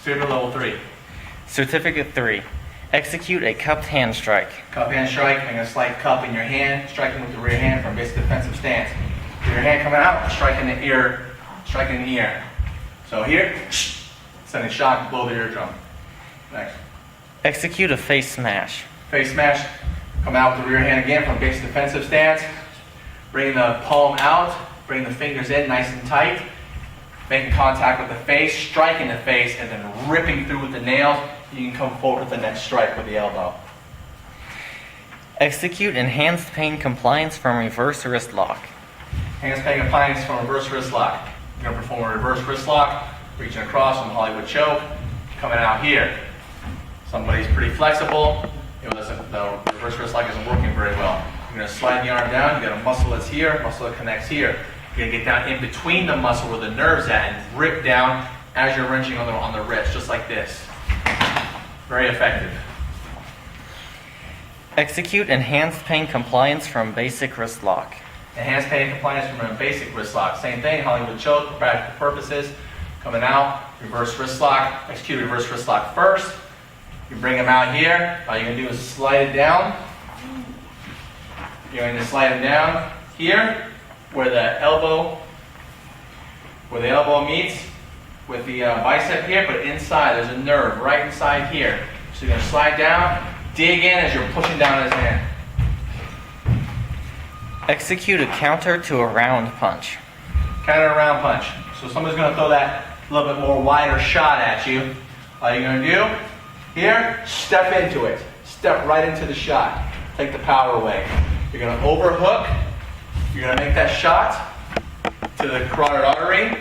Favorite level 3. Certificate 3. Execute a cupped hand strike. Cup hand strike, making a slight cup in your hand, striking with the rear hand from basic defensive stance. With your hand coming out, striking the ear, striking the ear. So here, sending shock below the eardrum. Next. Execute a face smash. Face smash, come out with the rear hand again from basic defensive stance. Bring the palm out, bring the fingers in nice and tight. Making contact with the face, striking the face, and then ripping through with the nails. You can come forward with the next strike with the elbow. Execute enhanced pain compliance from reverse wrist lock. Hands pain compliance from reverse wrist lock. You're going to perform a reverse wrist lock, reaching across from Hollywood choke, coming out here. Somebody's pretty flexible. The reverse wrist lock isn't working very well. You're going to slide the arm down. You got a muscle that's here, muscle that connects here. You're going to get down in between the muscle where the nerve's at and rip down as you're wrenching on the wrist, just like this. Very effective. Execute enhanced pain compliance from basic wrist lock. Enhanced pain compliance from a basic wrist lock. Same thing, Hollywood choke for practical purposes. Coming out, reverse wrist lock. Execute reverse wrist lock first. You bring them out here. All you're going to do is slide it down. You're going to slide it down here where the elbow meets with the bicep here, but inside there's a nerve right inside here. So you're going to slide down, dig in as you're pushing down his hand. Execute a counter to a round punch. Counter a round punch. So somebody's going to throw that a little bit more wider shot at you. All you're going to do here, step into it. Step right into the shot. Take the power away. You're going to overhook. You're going to make that shot to the carotid artery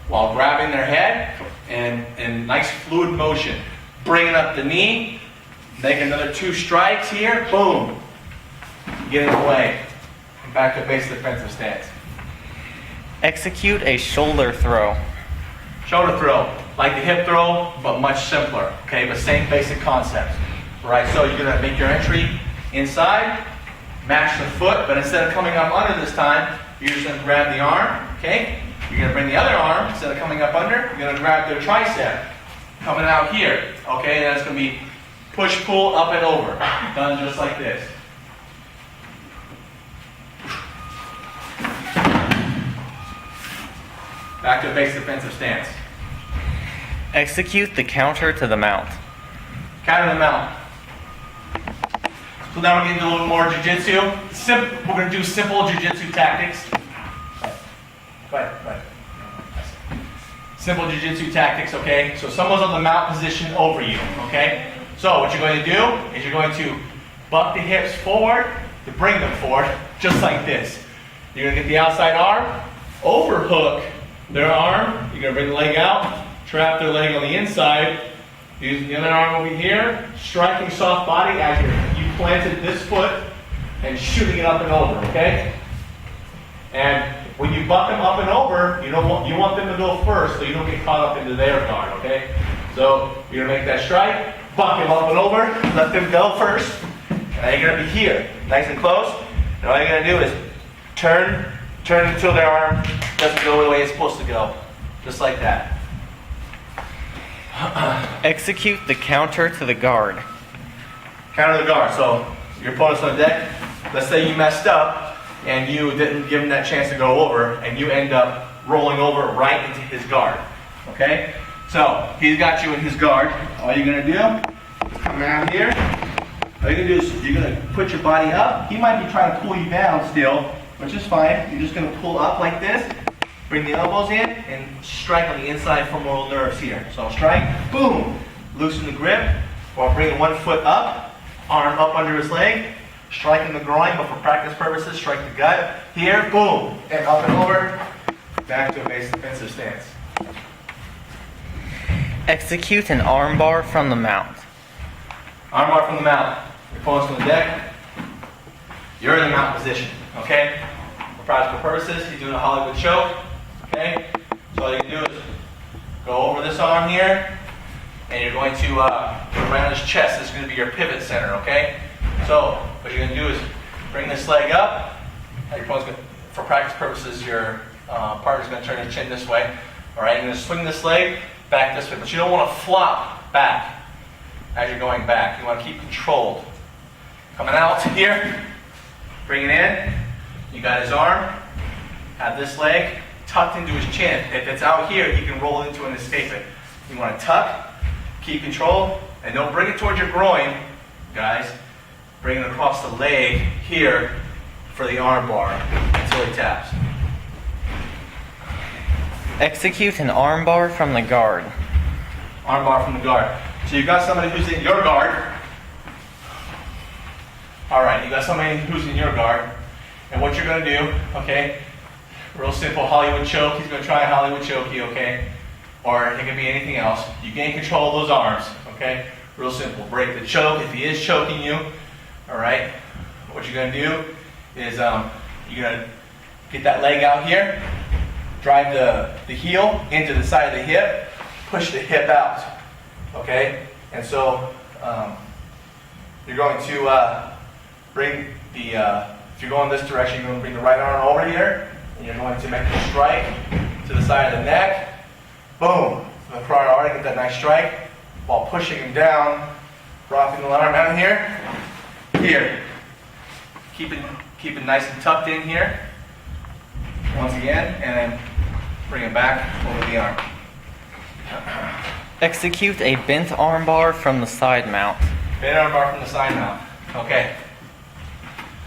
while grabbing their head and nice fluid motion. Bringing up the knee. Make another 2 strikes here. Boom. Get in the way. Back to basic defensive stance. Execute a shoulder throw. Shoulder throw, like the hip throw, but much simpler. Okay, but same basic concept. All right, so you're gonna make your entry inside, match the foot, but instead of coming up under this time, you're just gonna grab the arm. Okay, you're gonna bring the other arm instead of coming up under. You're gonna grab their tricep, coming out here. Okay, and that's gonna be push, pull, up and over, done just like this. Back to a basic defensive stance. Execute the counter to the mount. Counter the mount. So now we're getting into a little more jiu-jitsu. We're going to do simple jiu-jitsu tactics. Go ahead. Simple jiu-jitsu tactics, okay? So someone's on the mount position over you, okay? So what you're going to do is you're going to buck the hips forward to bring them forward, just like this. You're going to get the outside arm, overhook their arm. You're going to bring the leg out, trap their leg on the inside, use the other arm over here, striking soft body as you planted this foot and shooting it up and over, okay? And when you buck them up and over, you want them to go first so you don't get caught up into their guard, okay? So you're going to make that strike, buck them up and over, let them go first. Now you're going to be here, nice and close. And all you're going to do is turn until their arm doesn't go the way it's supposed to go. Just like that. Execute the counter to the guard. Counter the guard. So your opponent's on the deck. Let's say you messed up and you didn't give him that chance to go over and you end up rolling over right into his guard. Okay? So he's got you in his guard. All you're going to do is come out here. All you're going to do is you're going to put your body up. He might be trying to pull you down still, which is fine. You're just going to pull up like this, bring the elbows in, and strike on the inside femoral nerves here. So strike, boom, loosen the grip, while bringing one foot up, arm up under his leg, striking the groin, but for practice purposes, strike the gut. Here, boom, and up and over, back to a basic defensive stance. Execute an armbar from the mount. Armbar from the mount. Your opponent's on the deck. You're in the mount position, okay? For practical purposes, he's doing a Hollywood choke, okay? So all you can do is go over this arm here, and you're going to put around his chest. This is going to be your pivot center, okay? So what you're going to do is bring this leg up. Your opponent's going to, for practice purposes, your partner's going to turn his chin this way. All right, you're going to swing this leg, back this way, but you don't want to flop back as you're going back. You want to keep controlled. Coming out here, bring it in. You got his arm, have this leg tucked into his chin. If it's out here, he can roll into it and escape it. You want to tuck, keep control, and don't bring it towards your groin, guys. Bring it across the leg here for the arm bar until he taps. Execute an arm bar from the guard. Arm bar from the guard. So you've got somebody who's in your guard. All right, you got somebody who's in your guard. And what you're going to do, okay, real simple Hollywood choke. He's going to try a Hollywood choke you, okay? Or it can be anything else. You gain control of those arms, okay? Real simple. Break the choke if he is choking you, all right? What you're going to do is you're going to get that leg out here, drive the heel into the side of the hip, push the hip out, okay? And so you're going to bring the, if you're going this direction, you're going to bring the right arm over here, and you're going to make a strike to the side of the neck. Boom. The carotid artery, get that nice strike, while pushing him down, dropping the arm out here. Here. Keep it nice and tucked in here. Once again, and then bring it back over the arm. Execute a bent arm bar from the side mount. Bent arm bar from the side mount. Okay.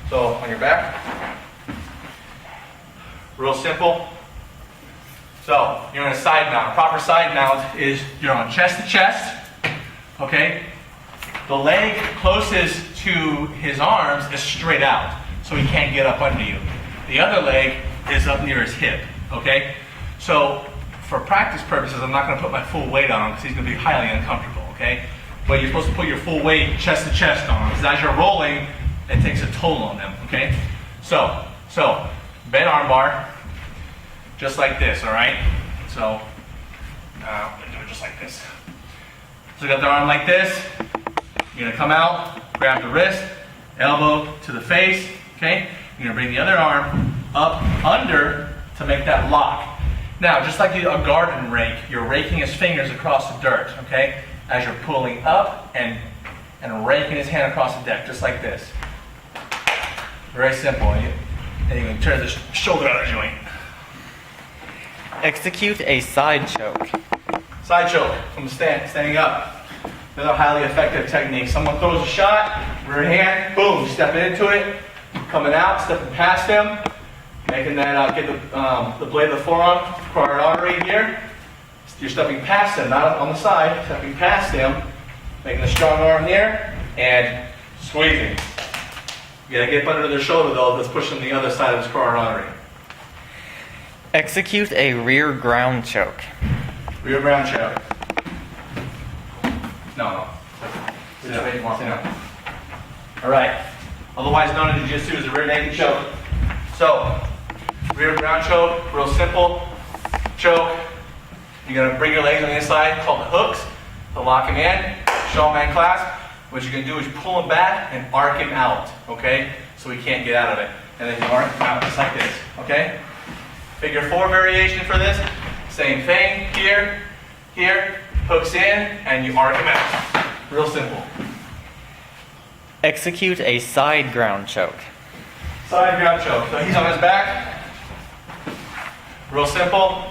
So on your back. Real simple. So you're in a side mount. Proper side mount is you're on chest to chest. Okay. The leg closest to his arms is straight out, so he can't get up under you. The other leg is up near his hip. Okay. So for practice purposes, I'm not going to put my full weight on him because he's going to be highly uncomfortable. Okay. But you're supposed to put your full weight chest to chest on him, because as you're rolling, it takes a toll on them. Okay. So bent arm bar. Just like this, all right? So, I'm going to do it just like this. So you got the arm like this. You're going to come out, grab the wrist, elbow to the face, okay? You're going to bring the other arm up under to make that lock. Now, just like a garden rake, you're raking his fingers across the dirt, okay? As you're pulling up and raking his hand across the deck, just like this. Very simple. And you can turn the shoulder out of the joint. Execute a side choke. Side choke from standing up. Another highly effective technique. Someone throws a shot, rear hand, boom, stepping into it, coming out, stepping past him, making that get the blade of the forearm, carotid artery here. You're stepping past him, not on the side, stepping past him, making a strong arm here, and squeezing. You gotta get up under their shoulder though, that's pushing the other side of his carotid artery. Execute a rear ground choke. Rear ground choke. No. Sit down. All right. Otherwise known in jiu-jitsu as a rear naked choke. So, rear ground choke, real simple. Choke. You're going to bring your legs on the inside, called the hooks, to lock him in. Shawman clasp. What you're going to do is pull him back and arc him out, okay? So he can't get out of it. And then you arc him out just like this, okay? Figure 4 variation for this. Same thing, here, hooks in, and you arc him out. Real simple. Execute a side ground choke. Side ground choke. So he's on his back. Real simple.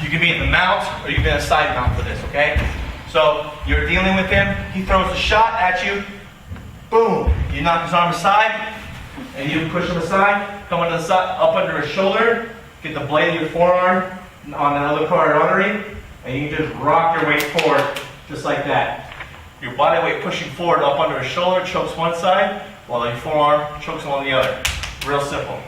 You can be in the mount, or you can be in a side mount for this, okay? So you're dealing with him, he throws a shot at you, boom, you knock his arm aside, and you push him aside, come under the side, up under his shoulder, get the blade of your forearm on that other carotid artery, and you just rock your weight forward, just like that. Your body weight pushing forward up under his shoulder, chokes one side, while your forearm chokes along the other. Real simple.